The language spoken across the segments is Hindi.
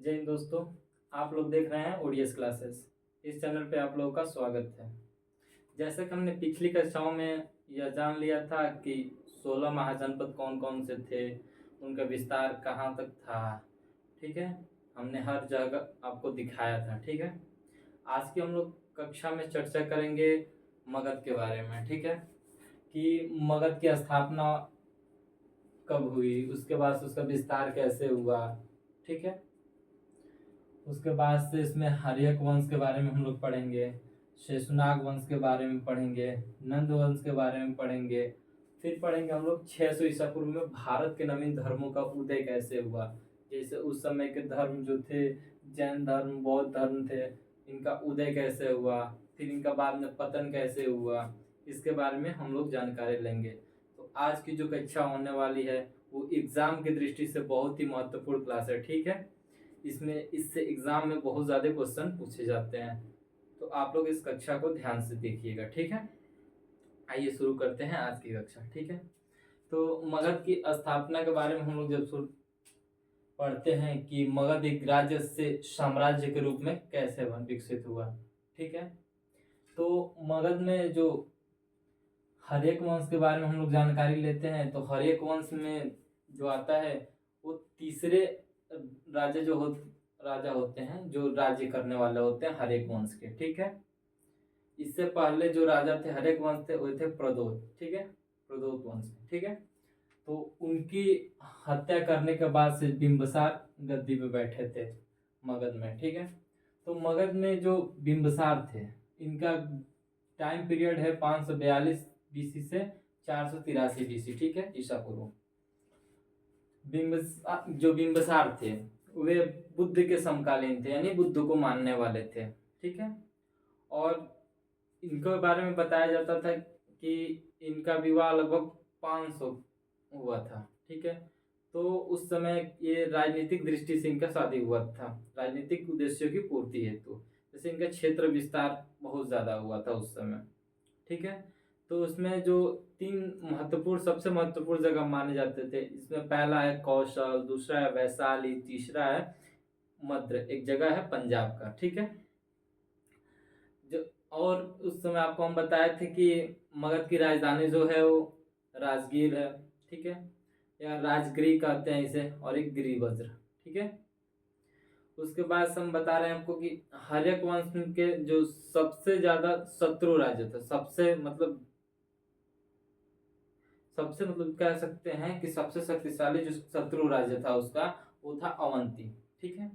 जय हिंद दोस्तों। आप लोग देख रहे हैं ओडीएस क्लासेस। इस चैनल पे आप लोगों का स्वागत है। जैसे कि हमने पिछली कक्षाओं में यह जान लिया था कि 16 महाजनपद कौन कौन से थे, उनका विस्तार कहाँ तक था। ठीक है, हमने हर जगह आपको दिखाया था। ठीक है, आज की हम लोग कक्षा में चर्चा करेंगे मगध के बारे में। ठीक है, कि मगध की स्थापना कब हुई, उसके बाद उसका विस्तार कैसे हुआ। ठीक है, उसके बाद से इसमें हर्यक वंश के बारे में हम लोग पढ़ेंगे, शेषनाग वंश के बारे में पढ़ेंगे, नंद वंश के बारे में पढ़ेंगे। फिर पढ़ेंगे हम लोग 600 ईसा पूर्व में भारत के नवीन धर्मों का उदय कैसे हुआ। जैसे उस समय के धर्म जो थे, जैन धर्म, बौद्ध धर्म थे, इनका उदय कैसे हुआ, फिर इनका बाद में पतन कैसे हुआ, इसके बारे में हम लोग जानकारी लेंगे। तो आज की जो कक्षा होने वाली है वो एग्जाम की दृष्टि से बहुत ही महत्वपूर्ण क्लास है। ठीक है, इससे एग्जाम में बहुत ज्यादा क्वेश्चन पूछे जाते हैं, तो आप लोग इस कक्षा को ध्यान से देखिएगा। ठीक है, आइए शुरू करते हैं आज की कक्षा। ठीक है, तो मगध की स्थापना के बारे में हम लोग जब पढ़ते हैं कि मगध एक राज्य से साम्राज्य के रूप में कैसे विकसित हुआ। ठीक है, तो मगध में जो हर्यक वंश के बारे में हम लोग जानकारी लेते हैं, तो हर्यक वंश में जो आता है वो तीसरे राजा राजा होते हैं जो राज्य करने वाले होते हैं हर्यक वंश के। ठीक है, इससे पहले जो राजा थे हर्यक वंश थे वो थे प्रदोत। ठीक है, प्रदोत वंश। ठीक है, तो उनकी हत्या करने के बाद से बिंबसार गद्दी पे बैठे थे मगध में। ठीक है, तो मगध में जो बिंबसार थे, इनका टाइम पीरियड है 542 बीसी से 483 बीसी। ठीक है, ईसा पूर्व। जो बिंबसार थे वे बुद्ध के समकालीन थे, यानी बुद्ध को मानने वाले थे। ठीक है, और इनके बारे में बताया जाता था कि इनका विवाह लगभग 500 हुआ था। ठीक है, तो उस समय ये राजनीतिक दृष्टि से इनका शादी हुआ था, राजनीतिक उद्देश्यों की पूर्ति हेतु। जैसे इनका क्षेत्र विस्तार बहुत ज्यादा हुआ था उस समय। ठीक है, तो उसमें जो सबसे महत्वपूर्ण जगह माने जाते थे, इसमें पहला है कौशल, दूसरा है वैशाली, तीसरा है मद्र, एक जगह है पंजाब का। ठीक है, जो और उस समय आपको हम बताए थे कि मगध की राजधानी जो है वो राजगीर है। ठीक है, या राजगिरी कहते हैं इसे, और एक गिरिवज्र। ठीक है, उसके बाद हम बता रहे हैं आपको कि हर्यक वंश के जो सबसे ज्यादा शत्रु राज्य था, सबसे मतलब कह सकते हैं कि सबसे शक्तिशाली जो शत्रु राज्य था उसका, वो था अवंती। ठीक है,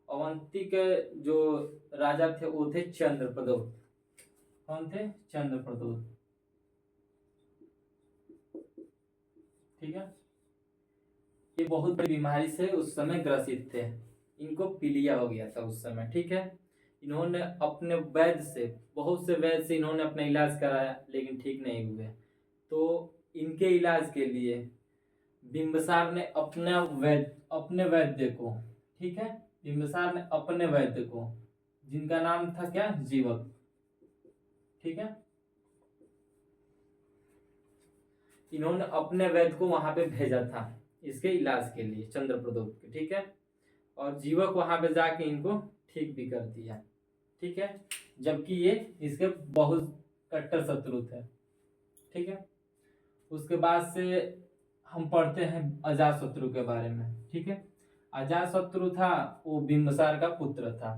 अवंती के जो राजा थे वो थे चंद्रप्रदोत। कौन थे? चंद्रप्रदोत। ठीक है, ये बहुत बड़ी बीमारी से उस समय ग्रसित थे, इनको पीलिया हो गया था उस समय। ठीक है, इन्होंने अपने वैद्य से, बहुत से वैद्य से इन्होंने अपना इलाज कराया लेकिन ठीक नहीं हुए। तो इनके इलाज के लिए बिंबसार ने अपने वैद्य को, ठीक है, बिंबसार ने अपने वैद्य को, जिनका नाम था क्या, जीवक। ठीक है, इन्होंने अपने वैद्य को वहां पे भेजा था इसके इलाज के लिए, चंद्रप्रदोत के। ठीक है, और जीवक वहां पे जाके इनको ठीक भी कर दिया। ठीक है, जबकि ये इसके बहुत कट्टर शत्रु थे। ठीक है, उसके बाद से हम पढ़ते हैं अजातशत्रु के बारे में। ठीक है, अजातशत्रु था वो बिंबसार का पुत्र था।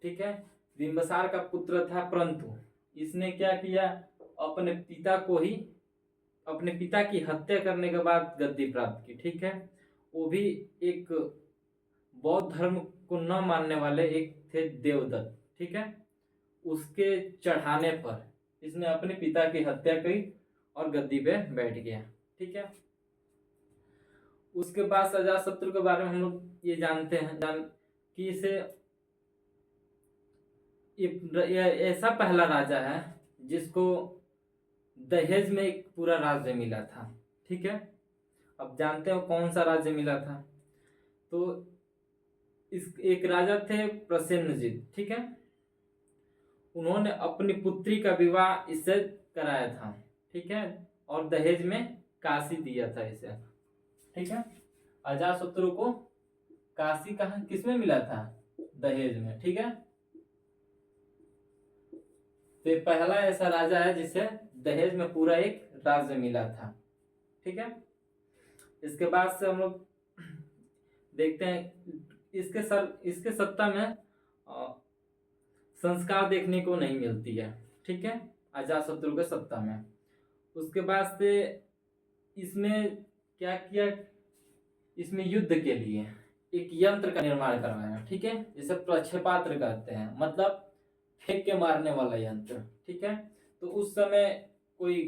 ठीक है, बिंबसार का पुत्र था, परंतु इसने क्या किया, अपने पिता को ही, अपने पिता की हत्या करने के बाद गद्दी प्राप्त की। ठीक है, वो भी एक बौद्ध धर्म को न मानने वाले एक थे देवदत्त। ठीक है, उसके चढ़ाने पर इसने अपने पिता की हत्या की और गद्दी पे बैठ गया। ठीक है, उसके बाद अजातशत्रु के बारे में हम लोग ये जानते हैं कि इसे ये ऐसा पहला राजा है जिसको दहेज में एक पूरा राज्य मिला था। ठीक है, अब जानते हो कौन सा राज्य मिला था। तो इस एक राजा थे प्रसेनजीत। ठीक है, उन्होंने अपनी पुत्री का विवाह इससे कराया था। ठीक है, और दहेज में काशी दिया था इसे। ठीक है, अजातशत्रु को काशी कहाँ किसमें मिला था? दहेज में, ठीक है। तो ये पहला ऐसा राजा है जिसे दहेज में पूरा एक राज्य मिला था, ठीक है। इसके बाद से हम लोग देखते हैं इसके सत्ता में संस्कार देखने को नहीं मिलती है, ठीक है, अजातशत्रु के सत्ता में। उसके बाद से इसमें क्या किया, इसमें युद्ध के लिए एक यंत्र का निर्माण करवाया, ठीक है, जिसे प्रक्षेपास्त्र कहते हैं, मतलब फेंक के मारने वाला यंत्र, ठीक है। तो उस समय कोई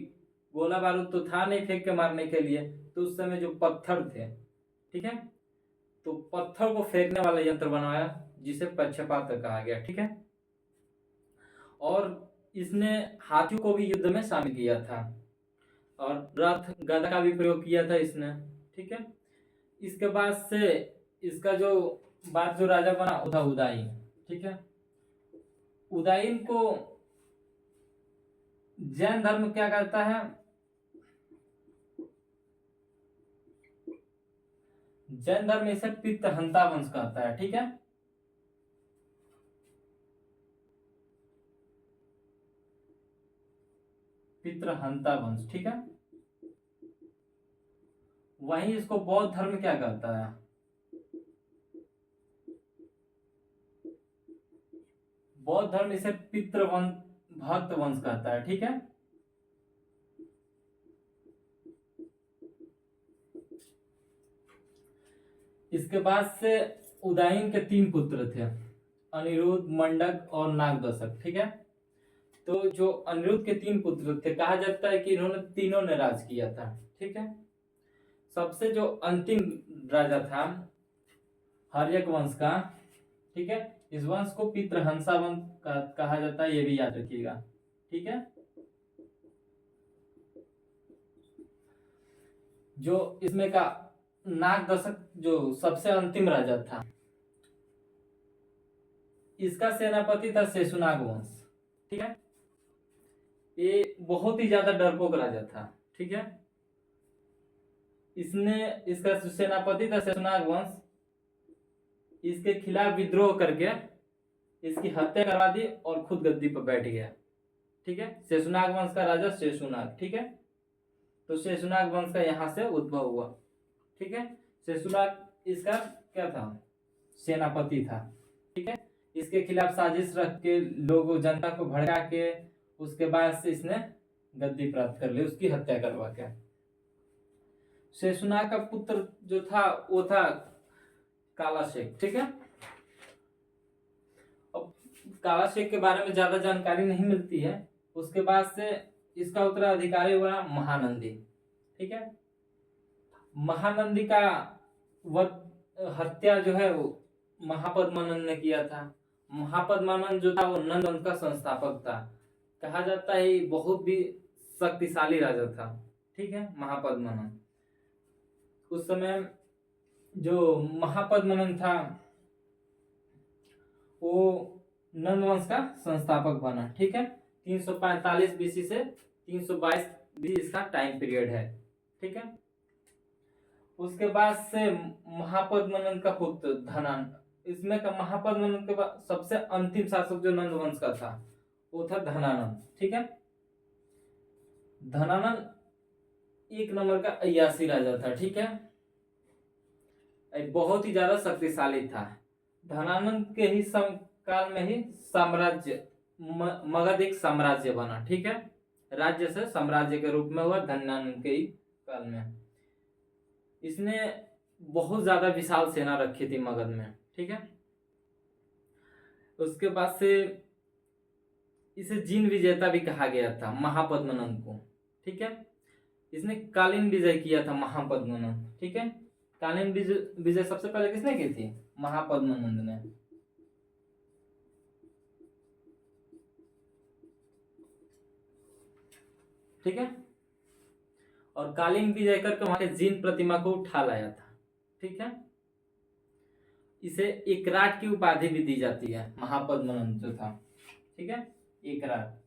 गोला बारूद तो था नहीं फेंक के मारने के लिए, तो उस समय जो पत्थर थे, ठीक है, तो पत्थर को फेंकने वाला यंत्र बनवाया जिसे प्रक्षेपास्त्र कहा गया, ठीक है। और इसने हाथियों को भी युद्ध में शामिल किया था और रथ गदा का भी प्रयोग किया था इसने, ठीक है। इसके बाद से इसका जो राजा बना वो था उदयन, ठीक है। उदयन को जैन धर्म क्या कहता है? जैन धर्म इसे पितृहंता वंश कहता है, ठीक है। पितृहंता वंश, ठीक है। वहीं इसको बौद्ध धर्म क्या कहता है? बौद्ध धर्म इसे भक्त वंश कहता है, ठीक है। इसके बाद से उदयन के 3 पुत्र थे, अनिरुद्ध, मंडक और नागदशक, ठीक है। तो जो अनिरुद्ध के 3 पुत्र थे, कहा जाता है कि इन्होंने तीनों ने राज किया था, ठीक है। सबसे जो अंतिम राजा था हर्यक वंश का, ठीक है, इस वंश को पितृहंसा वंश कहा जाता है, ये भी याद रखिएगा, ठीक है। जो इसमें का नागदशक जो सबसे अंतिम राजा था, इसका सेनापति था शेषुनाग वंश, ठीक है। ये बहुत ही ज्यादा डरपोक राजा था, ठीक है। इसका सेनापति था शेषुनाग वंश, इसके खिलाफ विद्रोह करके इसकी हत्या करवा दी और खुद गद्दी पर बैठ गया, ठीक है। शेषुनाग वंश का राजा शेषुनाग, ठीक है। तो शेषुनाग वंश का यहां से उद्भव हुआ, ठीक है। शेषुनाग इसका क्या था? सेनापति था, ठीक है। इसके खिलाफ साजिश रख के लोगों जनता को भड़का के उसके बाद से इसने गद्दी प्राप्त कर ली, उसकी हत्या करवा के। शेषुनाग का पुत्र जो था वो था काला शेख, ठीक है। अब काला शेख के बारे में ज्यादा जानकारी नहीं मिलती है। उसके बाद से इसका उत्तराधिकारी हुआ महानंदी, ठीक है। महानंदी का हत्या जो है वो महापद्मानंद ने किया था। महापद्मानंद जो था वो नंद वंश का संस्थापक था, कहा जाता है बहुत भी शक्तिशाली राजा था, ठीक है, महापद्मानंद। उस समय जो महापद्मानंद था वो नंद वंश का संस्थापक बना, ठीक है। 345 बीसी से 322 बीसी इसका टाइम पीरियड है, ठीक है। उसके बाद से महापद्मानंद का पुत्र धनानंद, इसमें का महापद्मानंद के बाद सबसे अंतिम शासक जो नंद वंश का था वो था धनानंद, ठीक है। धनानंद 1 नंबर का अय्यासी राजा था, ठीक है। बहुत ही ज्यादा शक्तिशाली था। धनानंद के ही काल में ही साम्राज्य मगध एक साम्राज्य बना, ठीक है। राज्य से साम्राज्य के रूप में हुआ धनानंद के ही काल में। इसने बहुत ज्यादा विशाल सेना रखी थी मगध में, ठीक है। उसके बाद से इसे जीन विजेता भी कहा गया था महापद्मानंद को, ठीक है। इसने कालीन विजय किया था महापद्मानंद, ठीक है। कालीन विजय सबसे पहले किसने की थी? महापद्मानंद ने, ठीक है। और कालीन विजय करके वहां के जीन प्रतिमा को उठा लाया था, ठीक है। इसे एकराट की उपाधि भी दी जाती है, महापद्मानंद जो था, ठीक है, एकराट।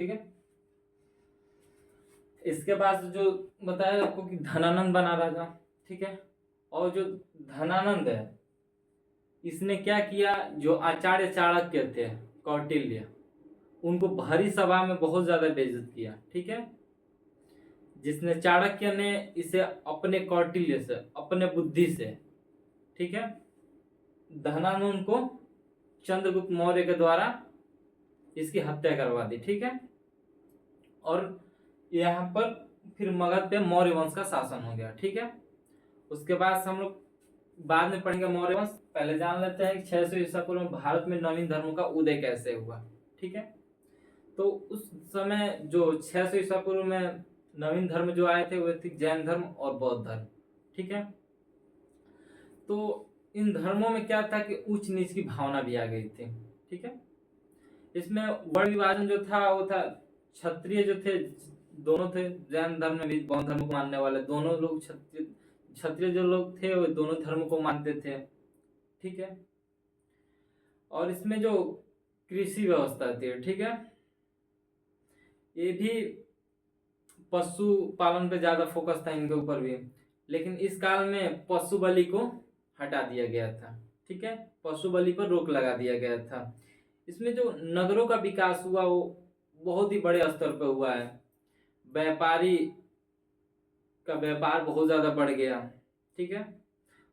ठीक है। इसके बाद जो बताया आपको कि धनानंद बना राजा, ठीक है। और जो धनानंद है इसने क्या किया, जो आचार्य चाणक्य थे कौटिल्य, उनको भरी सभा में बहुत ज्यादा बेइज्जत किया, ठीक है। जिसने चाणक्य ने इसे अपने कौटिल्य से, अपने बुद्धि से, ठीक है, धनानंद को चंद्रगुप्त मौर्य के द्वारा इसकी हत्या करवा दी, ठीक है। और यहाँ पर फिर मगध पे मौर्य वंश का शासन हो गया, ठीक है। उसके बाद हम लोग बाद में पढ़ेंगे मौर्य वंश। पहले जान लेते हैं कि 600 ईसा पूर्व में भारत में नवीन धर्मों का उदय कैसे हुआ, ठीक है। तो उस समय जो 600 ईसा पूर्व में नवीन धर्म जो आए थे वे थे जैन धर्म और बौद्ध धर्म, ठीक है। तो इन धर्मों में क्या था कि उच्च नीच की भावना भी आ गई थी, ठीक है। इसमें वर्ण विभाजन जो था वो था, क्षत्रिय जो थे दोनों थे, जैन धर्म में भी बौद्ध धर्म को मानने वाले दोनों लोग, क्षत्रिय जो लोग थे वो दोनों धर्म को मानते थे, ठीक है। और इसमें जो कृषि व्यवस्था थी, ठीक है, ये भी पशु पालन पे ज्यादा फोकस था इनके ऊपर भी। लेकिन इस काल में पशु बलि को हटा दिया गया था, ठीक है, पशु बलि पर रोक लगा दिया गया था। इसमें जो नगरों का विकास हुआ वो बहुत ही बड़े स्तर पर हुआ है। व्यापारी का व्यापार बहुत ज्यादा बढ़ गया, ठीक है।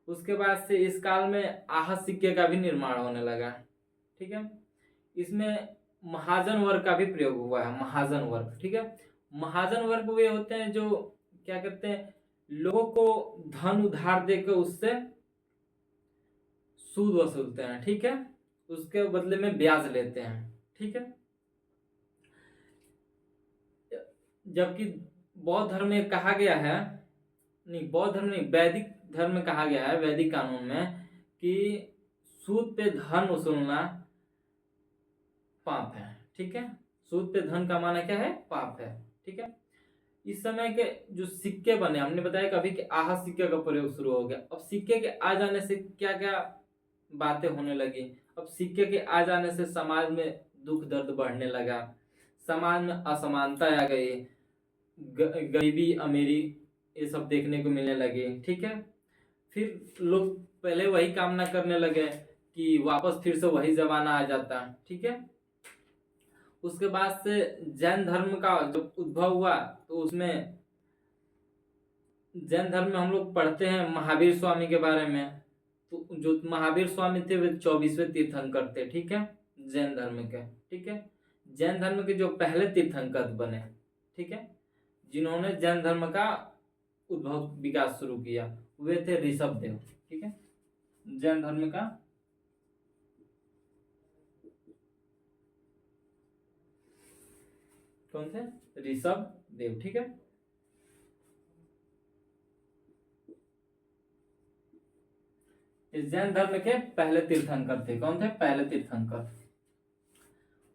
उसके बाद से इस काल में आहत सिक्के का भी निर्माण होने लगा, ठीक है। इसमें महाजन वर्ग का भी प्रयोग हुआ है, महाजन वर्ग, ठीक है। महाजन वर्ग वे होते हैं जो क्या करते हैं, लोगों को धन उधार देकर उससे सूद वसूलते हैं, ठीक है, उसके बदले में ब्याज लेते हैं, ठीक है। जबकि बौद्ध धर्म में कहा गया है, नहीं बौद्ध धर्म नहीं, वैदिक धर्म में कहा गया है, वैदिक कानून में, कि सूद पे धन वसूलना पाप है, ठीक है। सूद पे धन कमाना क्या है, पाप है, ठीक है। इस समय के जो सिक्के बने, हमने बताया कभी कि आहत सिक्के का प्रयोग शुरू हो गया। अब सिक्के के आ जाने से क्या क्या बातें होने लगी। अब सिक्के के आ जाने से समाज में दुख दर्द बढ़ने लगा, समाज में असमानता आ गई, गरीबी अमीरी ये सब देखने को मिलने लगे, ठीक है। फिर लोग पहले वही कामना करने लगे कि वापस फिर से वही जमाना आ जाता, ठीक है। उसके बाद से जैन धर्म का जब उद्भव हुआ तो उसमें जैन धर्म में हम लोग पढ़ते हैं महावीर स्वामी के बारे में। तो जो महावीर स्वामी थे वे 24वें तीर्थंकर थे, ठीक है, जैन धर्म के, ठीक है। जैन धर्म के जो पहले तीर्थंकर बने, ठीक है, जिन्होंने जैन धर्म का उद्भव विकास शुरू किया, वे थे ऋषभ देव, ठीक है। जैन धर्म का कौन थे, ऋषभ देव, ठीक है। इस जैन धर्म के पहले तीर्थंकर थे, कौन थे, पहले तीर्थंकर।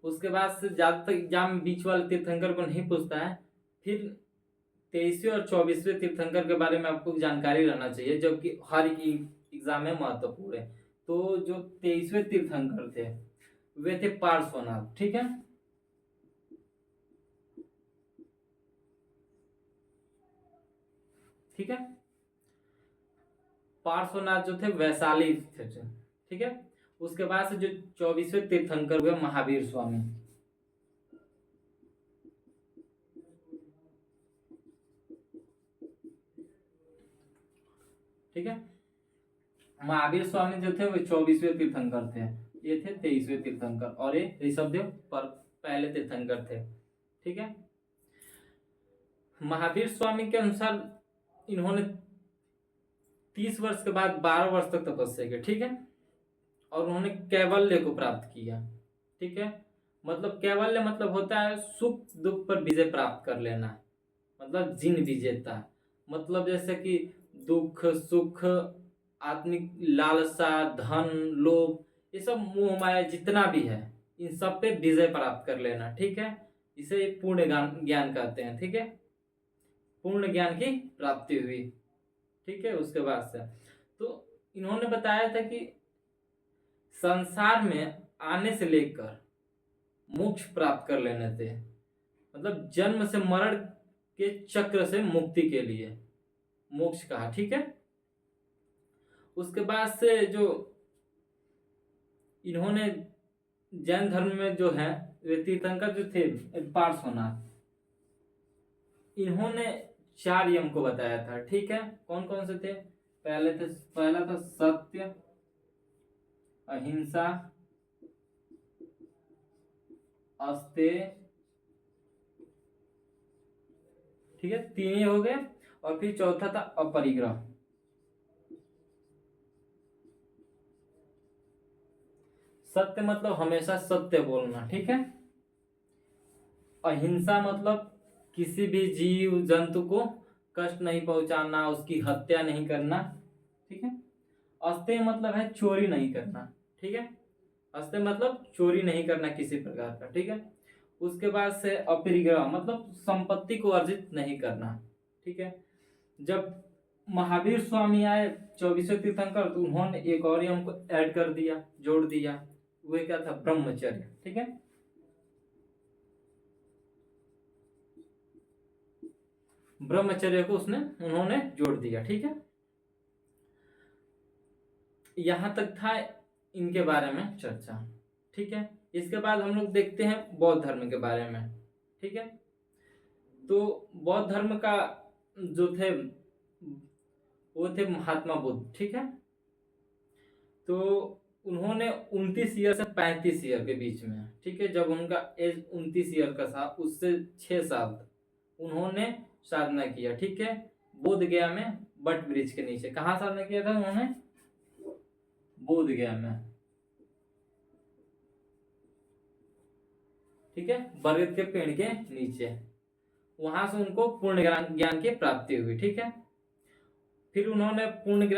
उसके बाद से ज्यादातर एग्जाम में बीच वाले तीर्थंकर को नहीं पूछता है। फिर 23वें और 24वें तीर्थंकर के बारे में आपको जानकारी रहना चाहिए, जबकि हर एक एग्जाम में महत्वपूर्ण है। तो जो 23वें तीर्थंकर थे वे थे पार्श्वनाथ, ठीक है। ठीक है, पार्श्वनाथ जो थे वैशाली थे, ठीक है। उसके बाद से जो 24वें तीर्थंकर हुए महावीर स्वामी, ठीक है। महावीर स्वामी जो थे वो 24वें तीर्थंकर थे, ये थे 23वें तीर्थंकर, और ये ऋषभदेव पर पहले तीर्थंकर थे, ठीक है। महावीर स्वामी के अनुसार इन्होंने 30 वर्ष के बाद 12 वर्ष तक तपस्या की, ठीक है, और उन्होंने कैवल्य को प्राप्त किया, ठीक है। मतलब कैवल्य मतलब होता है सुख दुख पर विजय प्राप्त कर लेना, मतलब जिन विजेता। मतलब जैसे कि दुख सुख, आत्मिक लालसा, धन लोभ, ये सब मोह माया जितना भी है इन सब पे विजय प्राप्त कर लेना, ठीक है। इसे पूर्ण ज्ञान कहते हैं, ठीक है, पूर्ण ज्ञान की प्राप्ति हुई, ठीक है। उसके बाद से तो इन्होंने बताया था कि संसार में आने से लेकर मोक्ष प्राप्त कर लेने थे मतलब जन्म से मरण के चक्र से मुक्ति के लिए मोक्ष कहा। ठीक है, उसके बाद से जो इन्होंने जैन धर्म में जो है वे तीर्थंकर जो थे पार्श्वनाथ, इन्होंने 4 यम को बताया था। ठीक है, कौन कौन से थे? पहला था सत्य, अहिंसा, अस्तेय, ठीक है, 3 ही हो गए। और फिर चौथा था अपरिग्रह। सत्य मतलब हमेशा सत्य बोलना। ठीक है, अहिंसा मतलब किसी भी जीव जंतु को कष्ट नहीं पहुंचाना, उसकी हत्या नहीं करना। ठीक है, अस्तेय मतलब है चोरी नहीं करना। ठीक है, अस्तेय मतलब चोरी नहीं करना किसी प्रकार का। ठीक है, उसके बाद से अपरिग्रह मतलब संपत्ति को अर्जित नहीं करना। ठीक है, जब महावीर स्वामी आए 24वें तीर्थंकर, तो उन्होंने एक और यम को ऐड कर दिया, जोड़ दिया। वो क्या था? ब्रह्मचर्य। ठीक है, ब्रह्मचर्य को उन्होंने जोड़ दिया। ठीक है, यहां तक था इनके बारे में चर्चा। ठीक है, इसके बाद हम लोग देखते हैं बौद्ध धर्म के बारे में। ठीक है, तो बौद्ध धर्म का जो थे वो थे महात्मा बुद्ध। ठीक है, तो उन्होंने 29 ईयर से 35 ईयर के बीच में, ठीक है, जब उनका एज 29 ईयर का था, उससे 6 साल तक उन्होंने साधना किया। ठीक है, बोध गया में बट वृक्ष के नीचे। कहाँ साधना किया था उन्होंने? बोध गया में। ठीक है, बरगद के पेड़ के नीचे। वहां से उनको पूर्ण ज्ञान की प्राप्ति हुई। ठीक है, फिर उन्होंने पूर्ण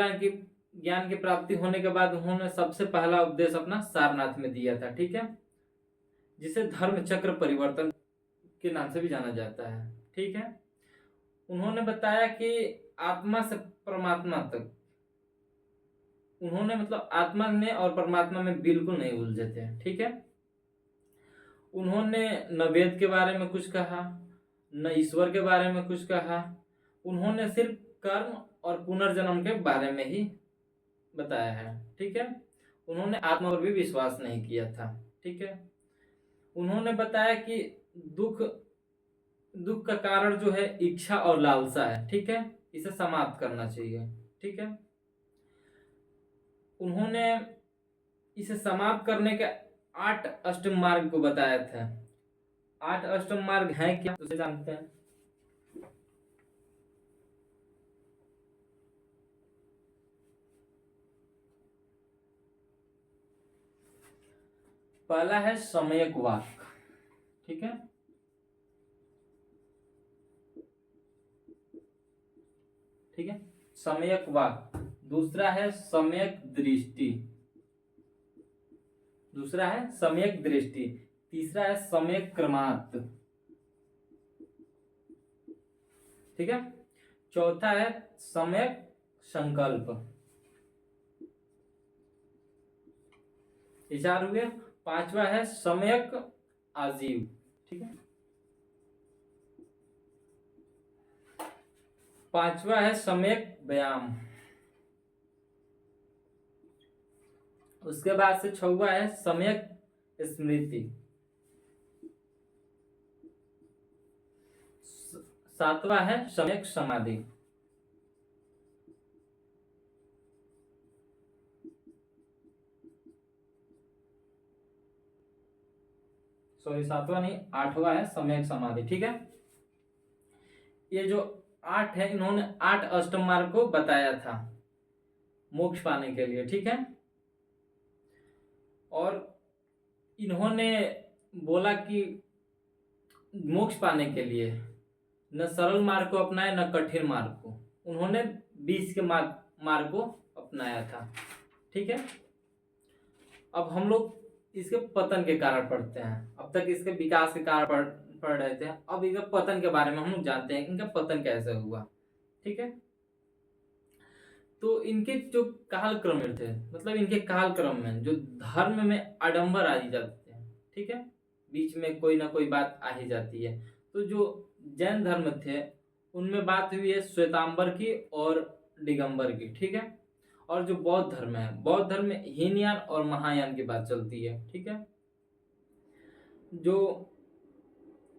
ज्ञान की प्राप्ति होने के बाद उन्होंने सबसे पहला उपदेश अपना सारनाथ में दिया था। ठीक है, जिसे धर्म चक्र परिवर्तन के नाम से भी जाना जाता है। ठीक है, उन्होंने बताया कि आत्मा से परमात्मा तक उन्होंने मतलब आत्मा में और परमात्मा में बिल्कुल नहीं उलझे थे। ठीक है, उन्होंने न वेद के बारे में कुछ कहा, न ईश्वर के बारे में कुछ कहा। उन्होंने सिर्फ कर्म और पुनर्जन्म के बारे में ही बताया है। ठीक है, उन्होंने आत्मा पर भी विश्वास नहीं किया था। ठीक है, उन्होंने बताया कि दुख का कारण जो है इच्छा और लालसा है। ठीक है, इसे समाप्त करना चाहिए। ठीक है, उन्होंने इसे समाप्त करने के 8 अष्टम मार्ग को बताया था। 8 अष्टम मार्ग हैं क्या, उसे जानते हैं? पहला है सम्यक वाक। ठीक है, ठीक है, सम्यक वाक। दूसरा है सम्यक दृष्टि। तीसरा है सम्यक क्रमात्। ठीक है, चौथा है सम्यक संकल्प। ये 4 हुए। 5वां है सम्यक आजीव। ठीक है, 5वां है सम्यक व्यायाम। उसके बाद से 6वां है सम्यक स्मृति। 7वां है सम्यक समाधि। सॉरी, 7वां नहीं, 8वां है सम्यक समाधि। ठीक है, ये जो 8 है, इन्होंने 8 अष्टम मार्ग को बताया था मोक्ष पाने के लिए। ठीक है, और इन्होंने बोला कि मोक्ष पाने के लिए न सरल मार्ग को अपनाया, न कठिन मार्ग को। उन्होंने बीच के मार्ग को अपनाया था। ठीक है, अब हम लोग इसके पतन के कारण पढ़ते हैं। अब तक इसके विकास के कारण पढ़ रहे थे, अब इसके पतन के बारे में हम लोग जानते हैं, इनका पतन कैसे हुआ। ठीक है, तो इनके जो काल क्रम में थे, मतलब इनके काल क्रम में जो धर्म में आडंबर आ ही जाते हैं। ठीक है, बीच में कोई ना कोई बात आ ही जाती है, तो जो जैन धर्म थे उनमें बात हुई है श्वेतांबर की और दिगंबर की, ठीक है। और जो बौद्ध धर्म है, बौद्ध धर्म में हीनयान और महायान की बात चलती है, ठीक है। जो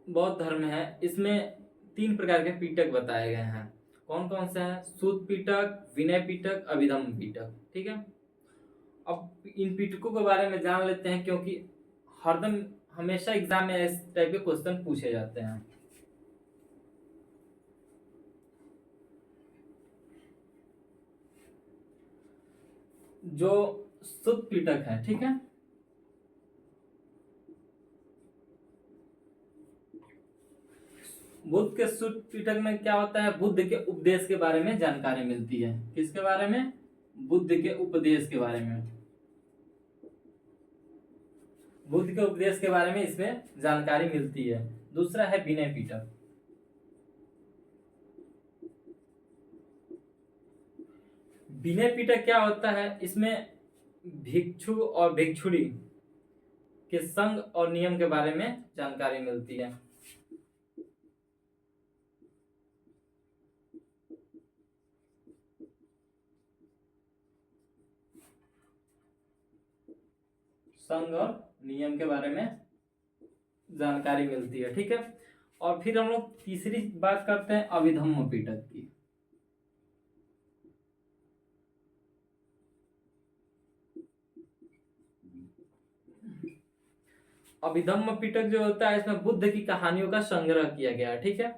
बौद्ध धर्म है इसमें 3 प्रकार के पीटक बताए गए हैं। कौन कौन से हैं? सूत पीटक, विनय पीटक, अभिधम्म पीटक, ठीक है। अब इन पीटकों के बारे में जान लेते हैं, क्योंकि हरदम हमेशा एग्जाम में इस टाइप के क्वेश्चन पूछे जाते हैं। जो सूत पीटक है, ठीक है, बुद्ध के सूत पीटक में क्या होता है? बुद्ध के उपदेश के बारे में जानकारी मिलती है। किसके बारे में? बुद्ध के उपदेश के बारे में। बुद्ध के उपदेश के बारे में इसमें जानकारी मिलती है। दूसरा है विनय पीटक। विनय पीटक क्या होता है? इसमें भिक्षु और भिक्षुणी के संग और नियम के बारे में जानकारी मिलती है। संग और नियम के बारे में जानकारी मिलती है, ठीक है। और फिर हम लोग तीसरी बात करते हैं अभिधम्म पीटक की। अभिधम्म पीटक जो होता है इसमें बुद्ध की कहानियों का संग्रह किया गया है, ठीक है।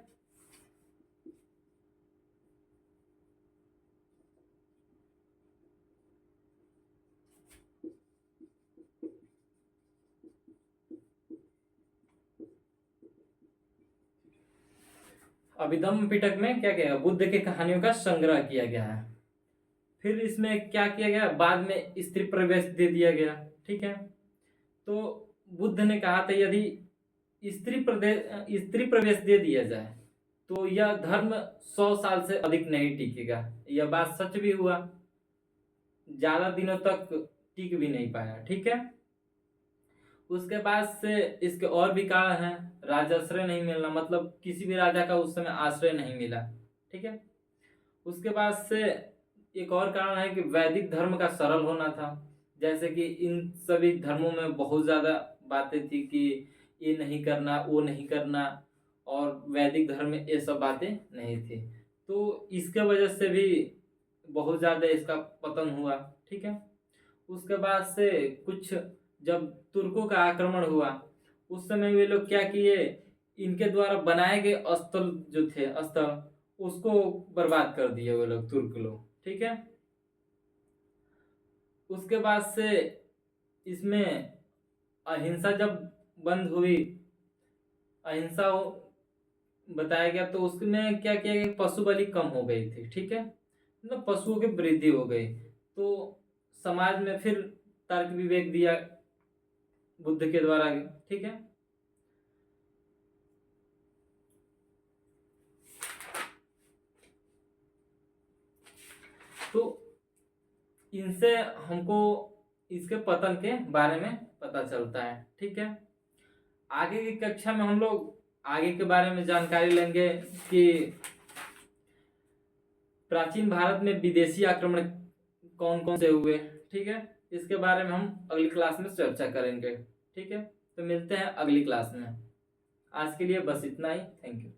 अभिधम्म पिटक में क्या किया? बुद्ध के कहानियों का संग्रह किया गया है। फिर इसमें क्या किया गया? बाद में स्त्री प्रवेश दे दिया गया, ठीक है। तो बुद्ध ने कहा था यदि स्त्री प्रवेश दे दिया जाए तो यह धर्म 100 साल से अधिक नहीं टिकेगा। यह बात सच भी हुआ, ज्यादा दिनों तक टिक भी नहीं पाया, ठीक है। उसके बाद से इसके और भी कारण हैं। राजाश्रय नहीं मिलना, मतलब किसी भी राजा का उस समय आश्रय नहीं मिला, ठीक है। उसके बाद से एक और कारण है कि वैदिक धर्म का सरल होना था। जैसे कि इन सभी धर्मों में बहुत ज़्यादा बातें थी कि ये नहीं करना, वो नहीं करना, और वैदिक धर्म में ये सब बातें नहीं थी। तो इसके वजह से भी बहुत ज़्यादा इसका पतन हुआ, ठीक है। उसके बाद से कुछ जब तुर्कों का आक्रमण हुआ उस समय वे लोग क्या किए? इनके द्वारा बनाए गए स्थल जो थे, स्थल, उसको बर्बाद कर दिए वो लोग, तुर्क लोग, ठीक है। उसके बाद से इसमें अहिंसा जब बंद हुई, अहिंसा बताया गया, तो उसमें क्या किया गया? पशु बलि कम हो गई थी, ठीक है, मतलब पशुओं की वृद्धि हो गई। तो समाज में फिर तर्क विवेक दिया बुद्ध के द्वारा, ठीक है। तो इनसे हमको इसके पतन के बारे में पता चलता है, ठीक है। आगे की कक्षा में हम लोग आगे के बारे में जानकारी लेंगे कि प्राचीन भारत में विदेशी आक्रमण कौन कौन से हुए, ठीक है। इसके बारे में हम अगली क्लास में चर्चा करेंगे, ठीक है। तो मिलते हैं अगली क्लास में। आज के लिए बस इतना ही। Thank you.